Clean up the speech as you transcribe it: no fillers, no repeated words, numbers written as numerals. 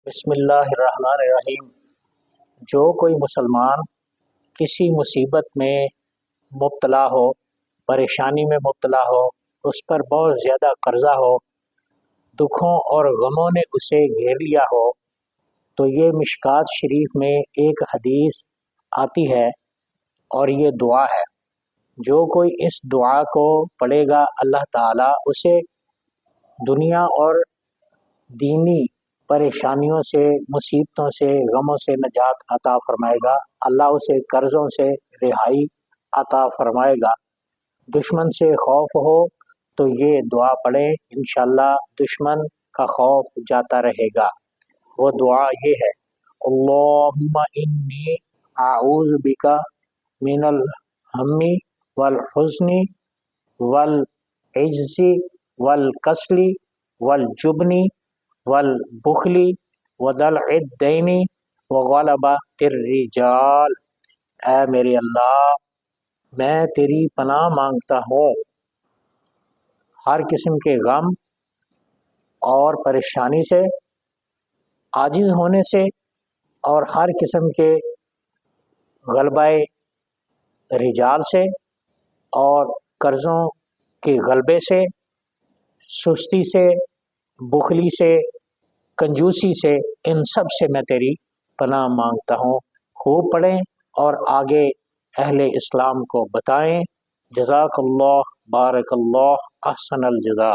بسم اللہ الرحمن الرحیم۔ جو کوئی مسلمان کسی مصیبت میں مبتلا ہو، پریشانی میں مبتلا ہو، اس پر بہت زیادہ قرضہ ہو، دکھوں اور غموں نے اسے گھیر لیا ہو، تو یہ مشکات شریف میں ایک حدیث آتی ہے اور یہ دعا ہے۔ جو کوئی اس دعا کو پڑھے گا اللہ تعالیٰ اسے دنیا اور دینی پریشانیوں سے، مصیبتوں سے، غموں سے نجات عطا فرمائے گا۔ اللہ اسے قرضوں سے رہائی عطا فرمائے گا۔ دشمن سے خوف ہو تو یہ دعا پڑھیں، انشاءاللہ دشمن کا خوف جاتا رہے گا۔ وہ دعا یہ ہے: اللہم انی اعوذ بک من الہم والحزن والعجز والکسل والجبن والبخل ودلع الدین وغلبۃ الرجال۔ اے میرے اللہ، میں تیری پناہ مانگتا ہوں ہر قسم کے غم اور پریشانی سے، عاجز ہونے سے، اور ہر قسم کے غلبہ رجال سے اور قرضوں کے غلبے سے، سستی سے، بخلی سے، کنجوسی سے، ان سب سے میں تیری پناہ مانگتا ہوں۔ خوب پڑھیں اور آگے اہل اسلام کو بتائیں۔ جزاک اللہ، بارک اللہ، احسن الجزا۔